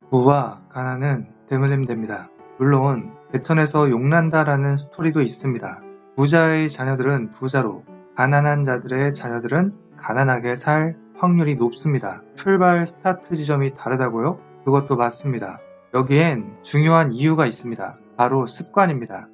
부와 가난은 대물림됩니다. 물론 베턴에서 용난다라는 스토리도 있습니다. 부자의 자녀들은 부자로, 가난한 자들의 자녀들은 가난하게 살 확률이 높습니다. 출발 스타트 지점이 다르다고요? 그것도 맞습니다. 여기엔 중요한 이유가 있습니다. 바로 습관입니다.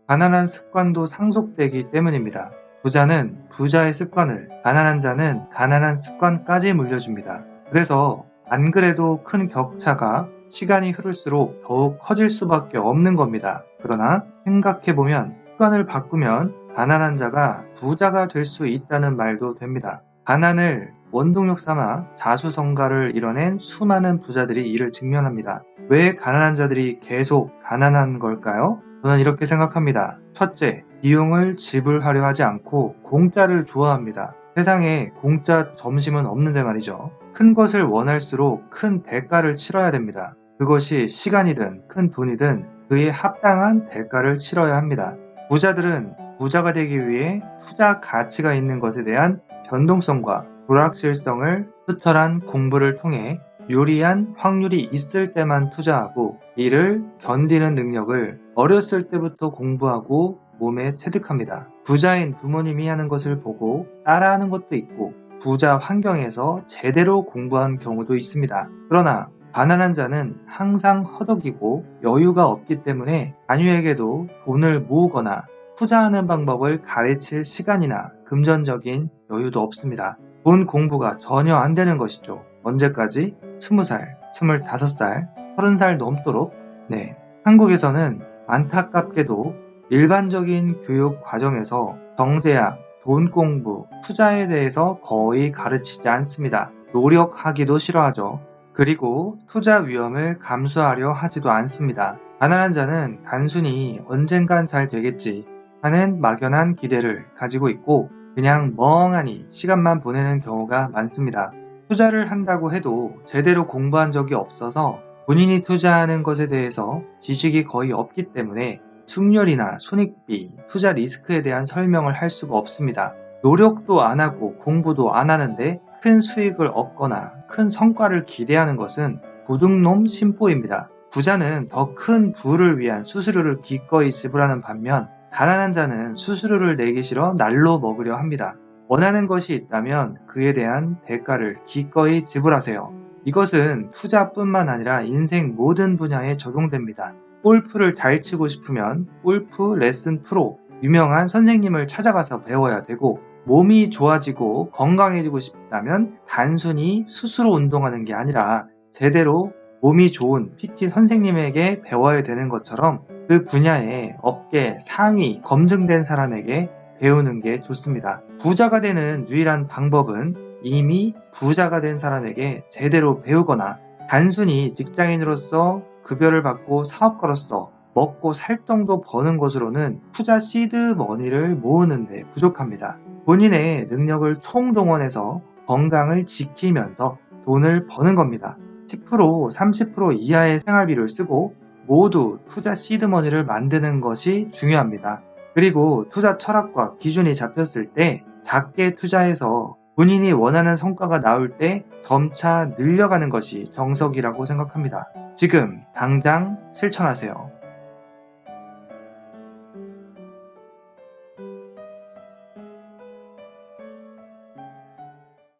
가난한 습관도 상속되기 때문입니다. 부자는 부자의 습관을, 가난한 자는 가난한 습관까지 물려줍니다. 그래서 안 그래도 큰 격차가 시간이 흐를수록 더욱 커질 수밖에 없는 겁니다. 그러나 생각해보면 습관을 바꾸면 가난한 자가 부자가 될 수 있다는 말도 됩니다. 가난을 원동력 삼아 자수성가를 이뤄낸 수많은 부자들이 이를 직면합니다. 왜 가난한 자들이 계속 가난한 걸까요? 저는 이렇게 생각합니다. 첫째, 비용을 지불하려 하지 않고 공짜를 좋아합니다. 세상에 공짜 점심은 없는데 말이죠. 큰 것을 원할수록 큰 대가를 치러야 됩니다. 그것이 시간이든 큰 돈이든 그에 합당한 대가를 치러야 합니다. 부자들은 부자가 되기 위해 투자 가치가 있는 것에 대한 변동성과 불확실성을 투철한 공부를 통해 유리한 확률이 있을 때만 투자하고 이를 견디는 능력을 어렸을 때부터 공부하고 몸에 체득합니다. 부자인 부모님이 하는 것을 보고 따라하는 것도 있고 부자 환경에서 제대로 공부한 경우도 있습니다. 그러나 가난한 자는 항상 허덕이고 여유가 없기 때문에 자녀에게도 돈을 모으거나 투자하는 방법을 가르칠 시간이나 금전적인 여유도 없습니다. 돈 공부가 전혀 안 되는 것이죠. 언제까지? 20살, 25살, 30살 넘도록? 네. 한국에서는 안타깝게도 일반적인 교육 과정에서 경제학, 돈 공부, 투자에 대해서 거의 가르치지 않습니다. 노력하기도 싫어하죠. 그리고 투자 위험을 감수하려 하지도 않습니다. 가난한 자는 단순히 언젠간 잘 되겠지 하는 막연한 기대를 가지고 있고 그냥 멍하니 시간만 보내는 경우가 많습니다. 투자를 한다고 해도 제대로 공부한 적이 없어서 본인이 투자하는 것에 대해서 지식이 거의 없기 때문에 수익률이나 손익비, 투자 리스크에 대한 설명을 할 수가 없습니다. 노력도 안 하고 공부도 안 하는데 큰 수익을 얻거나 큰 성과를 기대하는 것은 도둑놈 심보입니다. 부자는 더 큰 부를 위한 수수료를 기꺼이 지불하는 반면 가난한 자는 수수료를 내기 싫어 날로 먹으려 합니다. 원하는 것이 있다면 그에 대한 대가를 기꺼이 지불하세요. 이것은 투자뿐만 아니라 인생 모든 분야에 적용됩니다. 골프를 잘 치고 싶으면 골프 레슨 프로, 유명한 선생님을 찾아가서 배워야 되고 몸이 좋아지고 건강해지고 싶다면 단순히 스스로 운동하는 게 아니라 제대로 몸이 좋은 PT 선생님에게 배워야 되는 것처럼 그 분야의 업계 상위 검증된 사람에게 배우는 게 좋습니다. 부자가 되는 유일한 방법은 이미 부자가 된 사람에게 제대로 배우거나 단순히 직장인으로서 급여를 받고 사업가로서 먹고 살 정도 버는 것으로는 투자 시드 머니를 모으는데 부족합니다. 본인의 능력을 총동원해서 건강을 지키면서 돈을 버는 겁니다. 10%, 30% 이하의 생활비를 쓰고 모두 투자 시드머니를 만드는 것이 중요합니다. 그리고 투자 철학과 기준이 잡혔을 때 작게 투자해서 본인이 원하는 성과가 나올 때 점차 늘려가는 것이 정석이라고 생각합니다. 지금 당장 실천하세요.